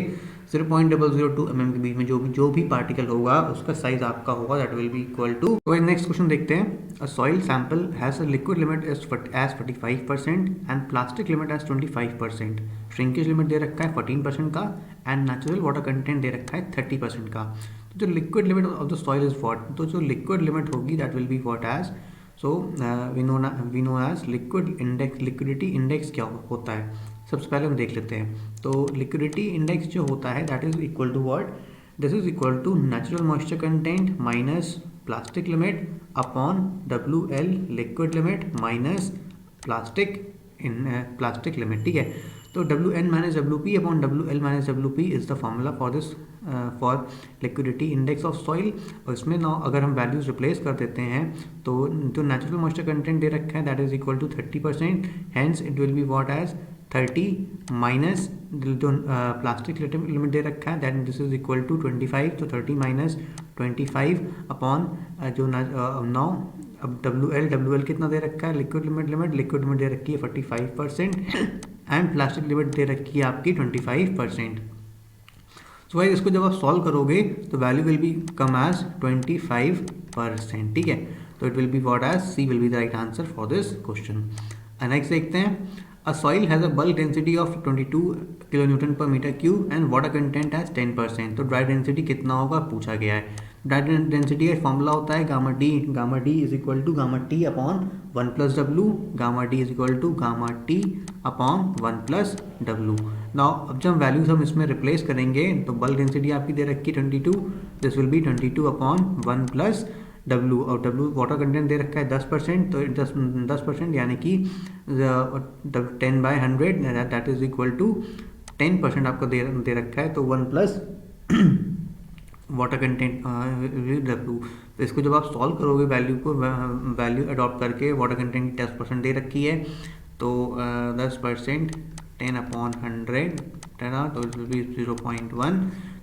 0.002 mm के बीच में जो भी पार्टिकल होगा उसका साइज आपका होगा that will be equal to. तो नेक्स्ट क्वेश्चन देखते हैं, a soil sample has a liquid limit as 45% and plastic limit as 25%, shrinkage limit दे रखा है 14% का एंड नेचुरल वाटर कंटेंट दे रखा है 30% का। तो जो liquid limit of the soil is what, तो जो लिक्विड लिमिट होगी that will be what as, so we know as liquid index, liquidity index क्या होता है सबसे पहले हम देख लेते हैं। तो लिक्विडिटी इंडेक्स जो होता है that is equal to what, this is equal to natural moisture content minus plastic limit upon WL liquid limit minus plastic limit. ठीक है, तो WN minus WP upon WL minus WP is the formula for this for liquidity index of soil. और इसमें ना अगर हम values replace कर देते हैं तो जो नेचुरल मॉइस्चर कंटेंट दे रखा है that is equal to 30%, hence it will be what as 30 minus जो प्लास्टिक लिमिट दे रखा है that this is equal to 25, तो 30 माइनस 25 अपॉन जो नाउ अब WL कितना दे रखा है, लिक्विड लिमिट दे रखी है 45% एंड प्लास्टिक लिमिट दे रखी है आपकी 25%। सो भाई इसको जब आप सॉल्व करोगे तो value will be come as 25%। ठीक है, तो it will be what as C will be the right answer for this question. Next देखते हैं, A soil has a bulk density of 22 kilonewton per meter cube and water content has 10%. तो dry density कितना होगा पूछा गया है। Dry density का formula होता है gamma d is equal to gamma t upon 1 plus डब्लू। Gamma d is equal to gamma t upon 1 plus डब्लू। नाउ अब जब वैल्यूज हम इसमें रिप्लेस करेंगे तो बल्क डेंसिटी आपकी दे रखी 22, this will B 22 upon 1 plus W, और डब्लू वाटर कंटेंट दे रखा है 10%, तो 10% यानी कि 10/100 दैट इज इक्वल टू 10% आपको दे रखा है, तो 1 प्लस वाटर कंटेंट डब्लू। तो इसको जब आप सॉल्व करोगे वैल्यू अडॉप्ट करके, वाटर कंटेंट 10% दे रखी है, तो 10% 10 अपॉन 100 तो इट विल बी 0.1,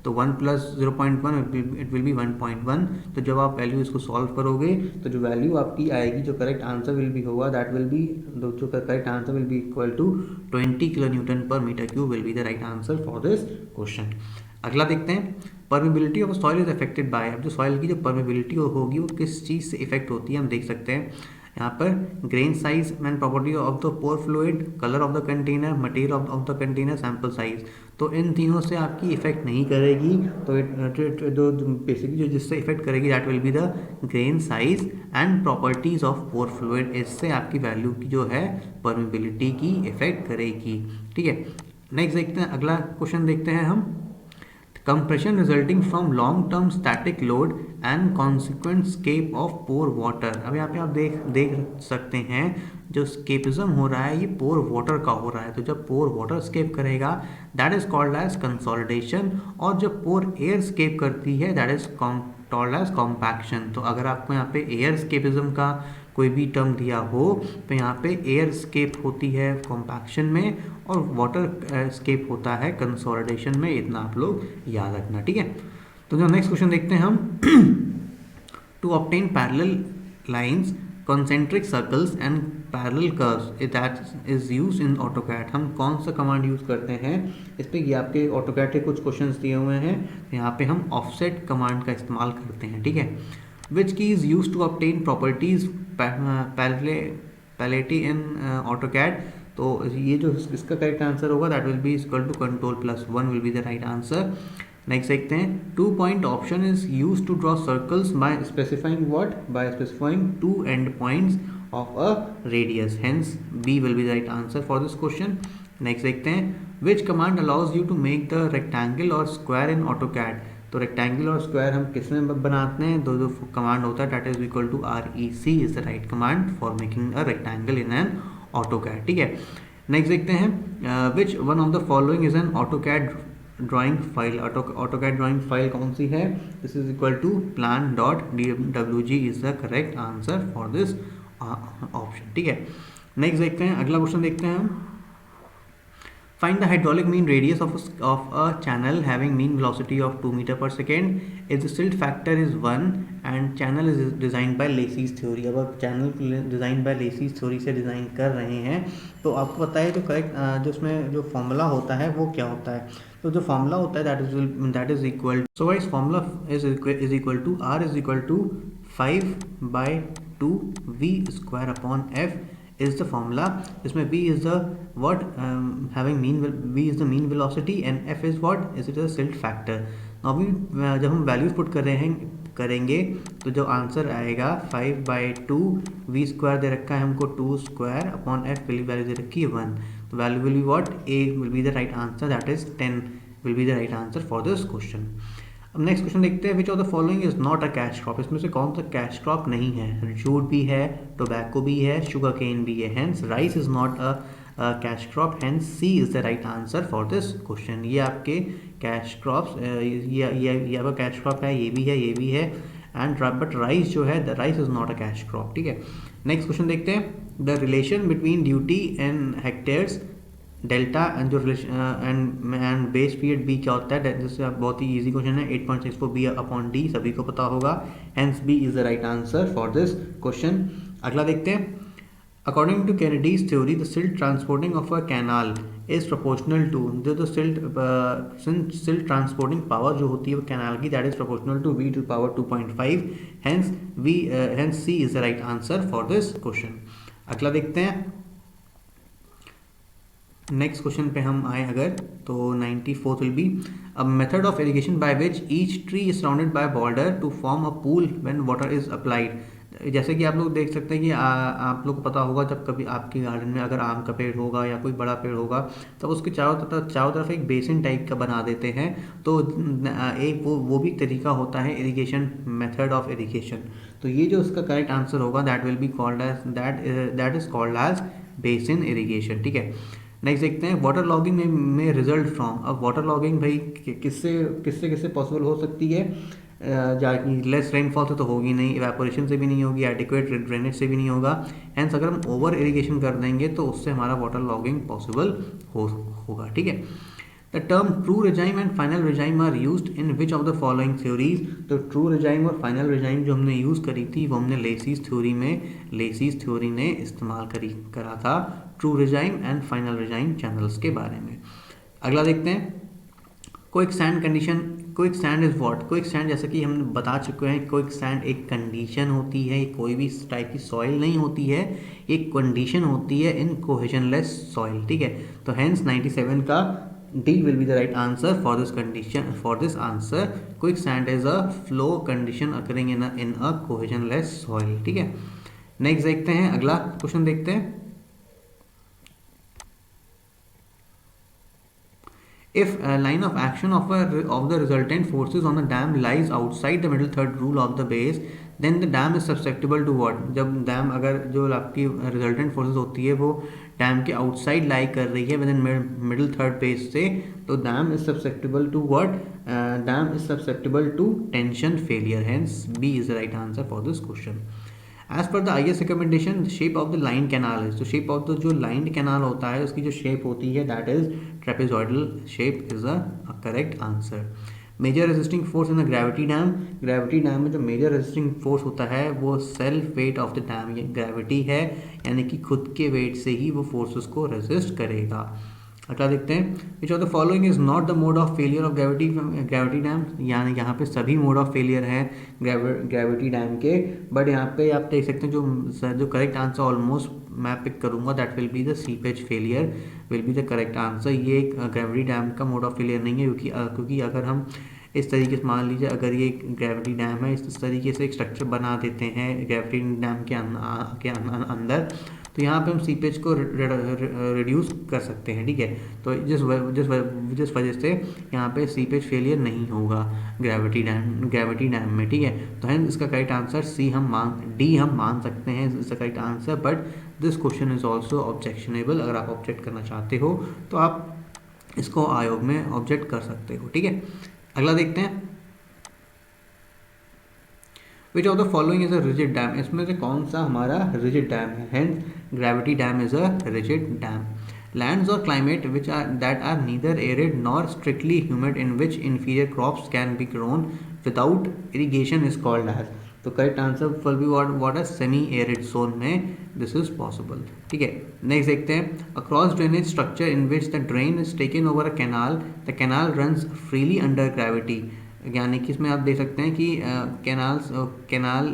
तो 1 प्लस 0.1 इट विल बी 1.1। तो जब आप वैल्यू इसको सॉल्व करोगे तो जो वैल्यू आपकी आएगी, जो करेक्ट आंसर विल बी होगा, दैट विल बी, जो correct answer will be equal to 20 kilo newton per metre cube will be the right answer for this question. अगला देखते हैं, permeability of soil is affected by. अब जो soil की जो permeability होगी वो किस चीज़ से इफेक्ट होती है हम देख सकते हैं यहाँ पर। Grain size and property of the pore fluid, colour of the container, material of the container, sample size. तो इन तीनों से आपकी इफेक्ट नहीं करेगी, तो जो बेसिकली जो जिससे इफेक्ट करेगी that will be the grain size and properties of pore fluid. इससे आपकी वैल्यू की जो है परमिबिलिटी की इफेक्ट करेगी। ठीक है, नेक्स्ट देखते हैं, अगला क्वेश्चन देखते हैं हम। Compression resulting from long-term static load and consequent escape of pore water। अब यहाँ पे आप देख सकते हैं जो स्केपिज्म हो रहा है ये पोर वाटर का हो रहा है। तो जब पोर वाटर स्केप करेगा that is called as consolidation, और जब पोर एयर स्केप करती है that is called as compaction. तो अगर आपको यहाँ पे एयर स्केपिज्म का कोई भी टर्म दिया हो तो यहाँ पे एयर स्केप होती है कॉम्पैक्शन में और वाटर स्केप होता है कंसोलिडेशन में। इतना आप लोग याद रखना, ठीक है। तो जो नेक्स्ट क्वेश्चन देखते हैं हम, to obtain parallel lines, concentric circles and parallel curves that is used in AutoCAD। हम कौन सा कमांड यूज़ करते हैं इस पर, ये आपके AutoCAD के कुछ क्वेश्चंस दिए हुए हैं। यहाँ पे हम ऑफसेट कमांड का इस्तेमाल करते हैं, ठीक है। Which key is use to obtain properties palette in AutoCAD। तो ये जो इसका करेक्ट आंसर होगा that will be equal to Ctrl+1 will be the right answer. Next देखते हैं, 2 point option is use to draw circles by specifying what, by specifying 2 end points of a radius, hence B will be the right answer for this question। Next देखते हैं, which command allows you to make the rectangle or square in AutoCAD। तो rectangle और square हम किस में बनाते हैं, दो कमांड होता है that is equal to REC is the right command for making a rectangle in an AutoCAD, ठीक है। नेक्स्ट देखते हैं, which one of the following is an AutoCAD drawing file. AutoCAD drawing file कौन सी है, this is equal to plan.dwg is the correct answer for this option, ठीक है। Next देखते हैं, अगला क्वेश्चन देखते हैं हम। Find the hydraulic mean radius of a channel having mean velocity of 2 meter per second if the silt factor is 1 and channel is designed by Lacey's theory। अब आप channel design by Lacey's theory से design कर रहे हैं तो आपको पता है जो करेक्ट जो उसमें जो फॉर्मूला होता है वो क्या होता है। तो जो फॉर्मूला होता है that is equal, so guys formula is equal to R is equal to 5/2 V square upon F is the formula। इसमें V is the what V is the mean velocity and F is what, is it a silt factor। अभी जब हम values put करेंगे तो जो answer आएगा 5/2 V square दे रखा है हमको 2 स्क्वायर अपॉन F वैल्यू दे रखी है 1, तो value will be what, A will be the right answer that is 10 will be the right answer for this question. अब नेक्स्ट क्वेश्चन देखते हैं, which of the following is not a cash crop. इसमें से कौन सा cash crop नहीं है, jute भी है, टोबैको भी है, शुगर केन भी है, hence rice is not a cash crop, hence C is the right answer for this question. ये आपके कैश क्रॉप्स, ये आपका कैश क्रॉप है, ये भी है एंड बट राइस जो है the rice is not a cash crop, ठीक है। नेक्स्ट क्वेश्चन देखते हैं, the relation between duty and hectares delta and जो एंड बेस पीरियड बी क्या होता है, जिससे बहुत ही इजी क्वेश्चन है, 8.64 बी अपॉन डी सभी को पता होगा, hence B is the right answer for this question. अगला देखते हैं, according to Kennedy's theory the silt transporting of a canal is proportional to, जो सिल्ट ट्रांसपोर्टिंग पावर जो होती है वो कैनाल की that is proportional to V to power 2.5, hence C is the right answer for this question. अगला देखते हैं, next question पे हम आए अगर, तो 94th will be a method of irrigation by which each tree is surrounded by border to form a pool when water is applied. जैसे कि आप लोग देख सकते हैं कि आप लोग को पता होगा, जब कभी आपके गार्डन में अगर आम का पेड़ होगा या कोई बड़ा पेड़ होगा, तब उसके चारों तरफ एक बेसिन टाइप का बना देते हैं। तो एक वो भी तरीका होता है इरिगेशन, मेथड ऑफ इरिगेशन। तो ये जो उसका करेक्ट आंसर होगा that will be called as that is called as basin irrigation. ठीक है, नेक्स्ट देखते हैं वाटर लॉगिंग में रिजल्ट फ्रॉम। अब वाटर लॉगिंग भाई किससे किससे किससे पॉसिबल हो सकती है? लेस रेनफॉल से तो होगी नहीं, इवेपोरेशन से भी नहीं होगी, एडिक्वेट ड्रेनेज से भी नहीं होगा। हेंस अगर हम ओवर इरिगेशन कर देंगे तो उससे हमारा वाटर लॉगिंग पॉसिबल होगा। ठीक है, the term true regime and final regime are used in which of the following theories. तो ट्रू रेजाइम और फाइनल रेजाइम जो हमने यूज़ करी थी वो हमने लेसीज थ्योरी ने इस्तेमाल करा था true regime and final regime channels के बारे में। अगला देखते हैं कोएक्सैंड कंडीशन। कोएक्सैंड इज व्हाट? कोएक्सैंड जैसा कि हम बता चुके हैं, कोएक्सैंड एक कंडीशन होती है, कोई भी टाइप की सॉइल नहीं होती है, एक कंडीशन होती है इन कोहेजनलेस सॉइल। ठीक है, तो हेंस 97 का D will be the right answer for this condition. For this answer, quicksand is a flow condition occurring in a cohesionless soil. ठीक है, नेक्स्ट देखते हैं, अगला क्वेश्चन देखते हैं। If a line of action of the resultant forces on the dam lies outside the middle third rule of the base, then the dam is susceptible to what? जब dam अगर जो आपकी resultant forces होती है वो dam के outside लाई कर रही है within middle third base से, तो dam is susceptible to what? Dam is susceptible to tension failure. Hence B is the right answer for this question. As per the IS recommendation shape of the line canal is, तो shape of the जो line canal होता है उसकी जो shape होती है that is trapezoidal shape is a correct answer. Major resisting force in the gravity dam. Gravity dam में जो मेजर रेजिस्टिंग फोर्स होता है वो self weight of the dam, ये ग्रेविटी है, यानी कि खुद के वेट से ही वो फोर्सेस को रेजिस्ट करेगा। अगला देखते हैं which of the following is not the mode of failure of gravity dam. यानी यहाँ पे सभी मोड ऑफ फेलियर हैं ग्रेविटी डैम के, बट यहाँ पे आप देख सकते हैं जो करेक्ट आंसर ऑलमोस्ट मैं पिक करूँगा that will be the seepage failure will be the correct answer. ये ग्रेविटी डैम का मोड ऑफ फेलियर नहीं है, क्योंकि अगर हम इस तरीके से मान लीजिए अगर ये ग्रेविटी डैम है, इस तरीके से एक स्ट्रक्चर बना देते हैं ग्रेविटी डैम के अंदर, तो यहाँ पे हम सीपेज को रिड्यूस कर सकते हैं। ठीक है, तो जिस वजह से यहाँ पे सीपेज फेलियर नहीं होगा ग्रेविटी डैम में। ठीक है, तो है इसका करेक्ट आंसर डी हम मान सकते हैं इसका correct answer, but this question is also objectionable. अगर आप ऑब्जेक्ट करना चाहते हो तो आप इसको आयोग में ऑब्जेक्ट कर सकते हो। ठीक है, अगला देखते हैं which of the following is a rigid dam. इसमें से कौन सा हमारा रिजिड डैम है? Hence gravity dam is a rigid dam. Lands और climate which are that are neither arid nor strictly humid in which inferior crops can be grown without irrigation is called as. तो correct answer will be what a semi arid zone में this is possible. ठीक है, next देखते हैं across drainage structure in which the drain is taken over a canal, the canal runs freely under gravity. यानी कि इसमें आप देख सकते हैं कि कैनाल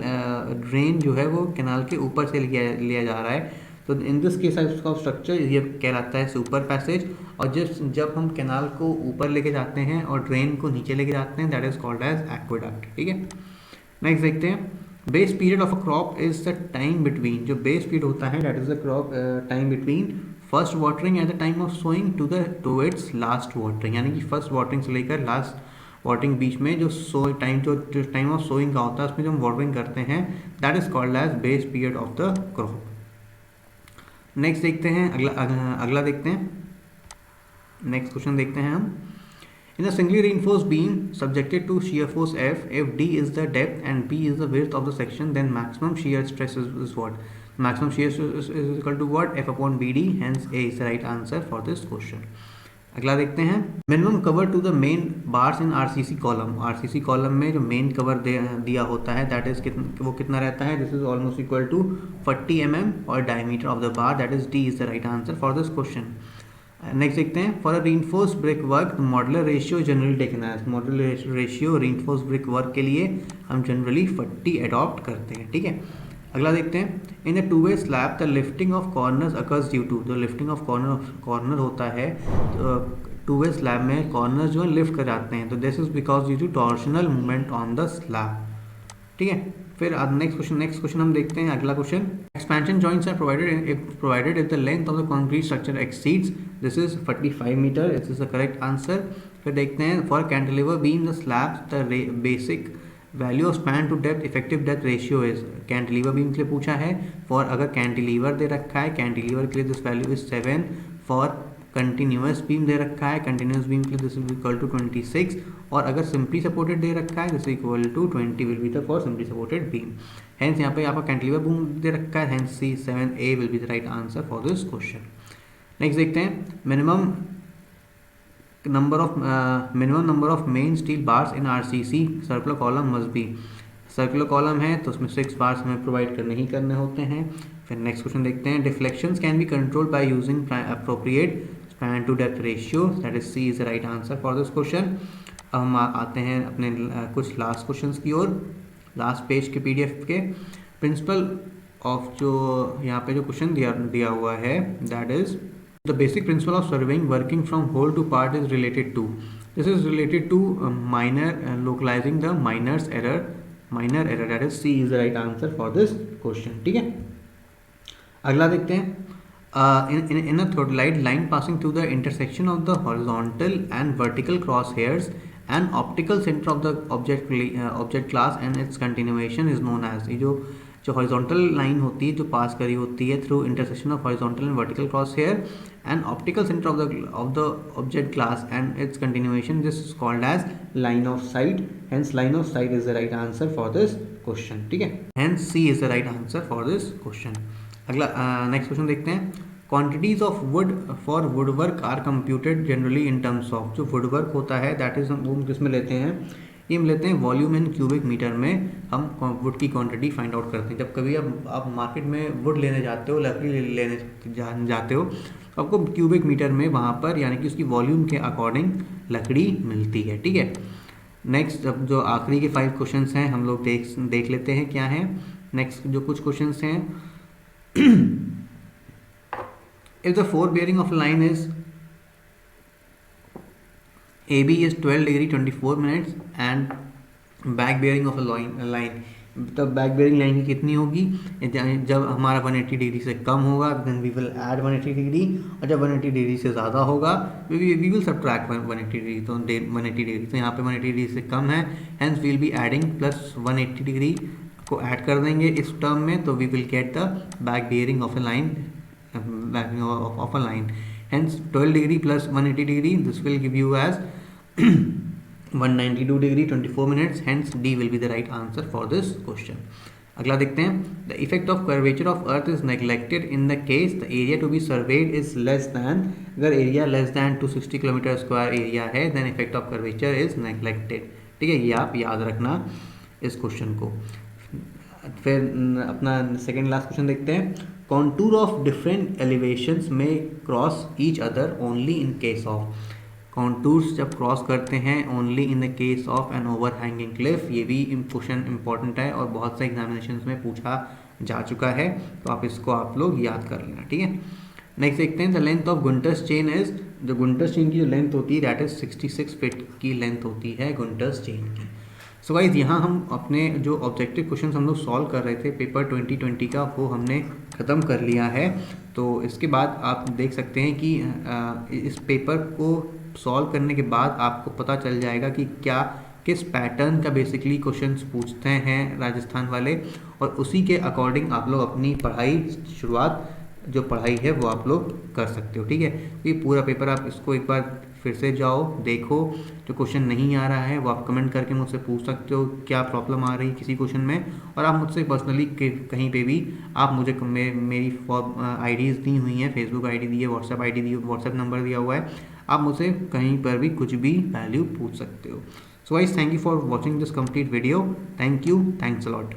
ड्रेन जो है वो कैनाल के ऊपर से लिया जा रहा है। तो in this case of structure ये कहलाता है सुपर पैसेज, और जब हम कैनाल को ऊपर लेके जाते हैं और ड्रेन को नीचे लेके जाते हैं that is called as aqueduct. ठीक है, नेक्स्ट देखते हैं base period of a crop is the time between. जो बेस पीरियड होता है that is the crop time between first watering at the time of sowing to its last watering. यानी कि first watering से लेकर last watering बीच में जो time of sowing का होता है उसमें जो हम वाटरिंग करते हैं that is called as base period of the crop. Next देखते हैं अगला देखते हैं, नेक्स्ट क्वेश्चन देखते हैं हम। In a singly reinforced beam subjected to shear force F, if D is the depth and B is the width of the section, then maximum shear stress is what? Maximum shear stress is equal to what? F upon BD. Hence A is the right answer for this question. अगला देखते हैं minimum cover to the main bars in RCC column. RCC column में जो main cover दिया होता है that is वो कितना रहता है? This is almost equal to 40 mm और diameter of the bar that is D is the right answer for this question. Next देखते हैं for a reinforced brick work modular ratio generally taken as. Modular ratio reinforced brick work के लिए हम generally 40 adopt करते हैं। ठीक है, अगला देखते हैं, in a two way slab the lifting of corners occurs due to, जो लिफ्टिंग ऑफ कॉर्नर होता है टू वे स्लैब में कॉर्नर जो है लिफ्ट कर जाते हैं, तो this is because due to torsional movement on the slab. ठीक है, फिर नेक्स्ट क्वेश्चन हम देखते हैं। अगला question, expansion joints are provided if the length of the concrete structure exceeds, this is 45 metre, this is the correct answer. फिर देखते हैं, for cantilever beam the slabs the basic value of span to depth effective depth ratio is, cantilever beam के लिए पूछा है। For अगर cantilever दे रखा है, कैंटिलीवर के लिए this value is 7। For continuous beam दे रखा है, कंटिन्यूस बीम के लिए दिस इज इक्वल टू 26। और अगर सिंपली सपोर्टेड दे रखा है, this equal to 20 will be the for simply supported beam. Hence यहाँ पे आपका कैंटिलीवर बीम दे रखा है, hence C7A will be the right answer for this question. Next देखते हैं, minimum number of main steel bars in RCC circular column must be, circular column है तो उसमें 6 बार्स हमें प्रोवाइड करने ही करने होते हैं। फिर नेक्स्ट क्वेश्चन देखते हैं, deflections can be controlled by using appropriate span to depth ratio, that is C is the right answer for this question. अब हम आते हैं अपने कुछ लास्ट क्वेश्चंस की ओर, लास्ट पेज के PDF के। प्रिंसिपल ऑफ जो यहाँ पे जो क्वेश्चन दिया हुआ है, that is the basic principle of surveying working from whole to part is related to, this is related to localizing the minor error, that is C is the right answer for this question। ठीक है, अगला देखते हैं, in a threaded line passing through the intersection of the horizontal and vertical crosshairs and optical center of the object class and its continuation is known as, ये जो horizontal line होती है जो पास करी होती है through intersection of horizontal and vertical cross hair and optical centre of the object glass and its continuation, this is called as line of sight, hence line of sight is the right answer for this question. ठीक है, hence C is the right answer for this question. अगला next question देखते हैं, quantities of wood for wood work are computed generally in terms of, जो would work होता है that is हम किसमें लेते हैं, ये हम लेते हैं वॉल्यूम इन क्यूबिक मीटर में, हम वुड की क्वांटिटी फाइंड आउट करते हैं। जब कभी आप मार्केट में वुड लेने जाते हो, लकड़ी लेने जाते हो, तो आपको क्यूबिक मीटर में वहाँ पर यानी कि उसकी वॉल्यूम के अकॉर्डिंग लकड़ी मिलती है। ठीक है, नेक्स्ट अब जो आखिरी के 5 क्वेश्चंस हैं हम लोग देख लेते हैं क्या हैं। नेक्स्ट जो कुछ क्वेश्चंस हैं, if the four bearing of line is AB is 12 degree 24 minutes and back bearing of a line, तब बैक बेयरिंग लाइन की कितनी होगी, जब हमारा 180 डिग्री से कम होगा then we will add 180 degree, और जब 180 डिग्री से ज़्यादा होगा वी विल सबट्रैक्ट 180 डिग्री, तो 180 डिग्री तो यहाँ पे 180 डिग्री से कम है, hence we will be adding plus 180 degree को ऐड कर देंगे इस टर्म में, तो we will get the back bearing of a line, hence 12 degree plus 180 degree, this will give you as 192 degree 24 minutes, hence D will be the right answer for this question। अगला देखते हैं, the effect of curvature of earth is neglected in the case the area to be surveyed is less than, अगर area less than 260 kilometre square area है then effect of curvature is neglected। ठीक है, ये आप याद रखना इस question को। फिर अपना सेकेंड लास्ट क्वेश्चन देखते हैं, कॉन्टूर ऑफ डिफरेंट एलिवेशंस में cross each other only in case of, contours जब क्रॉस करते हैं only in the case of an overhanging cliff, ये भी क्वेश्चन इंपॉर्टेंट है और बहुत से एग्जामिनेशंस में पूछा जा चुका है, तो आप इसको आप लोग याद कर लेना। ठीक है, नेक्स्ट देखते हैं, the length of Gunter's chain is, जो गुंटर्स चेन की जो लेंथ होती है दैट इज 66 फीट की लेंथ होती है गुंटर्स चेन की। सो गाइस, यहाँ हम अपने जो ऑब्जेक्टिव क्वेश्चन हम लोग सॉल्व कर रहे थे पेपर 2020 का, वो हमने ख़त्म कर लिया है। तो इसके बाद आप देख सकते हैं कि इस पेपर को सॉल्व करने के बाद आपको पता चल जाएगा कि किस पैटर्न का बेसिकली क्वेश्चंस पूछते हैं राजस्थान वाले, और उसी के अकॉर्डिंग आप लोग अपनी पढ़ाई शुरुआत जो पढ़ाई है वो आप लोग कर सकते हो। ठीक है, ये पूरा पेपर आप इसको एक बार फिर से जाओ देखो, जो क्वेश्चन नहीं आ रहा है वो आप कमेंट करके मुझसे पूछ सकते हो क्या प्रॉब्लम आ रही है किसी क्वेश्चन में, और आप मुझसे पर्सनली कहीं पे भी आप मुझे मेरी आईडीज़ दी हुई हैं, फेसबुक आईडी दी है, व्हाट्सएप आईडी दी, व्हाट्सएप नंबर दिया हुआ है, आप मुझसे कहीं पर भी कुछ भी वैल्यू पूछ सकते हो। So guys, thank you for watching this complete video, thank you, thanks a lot.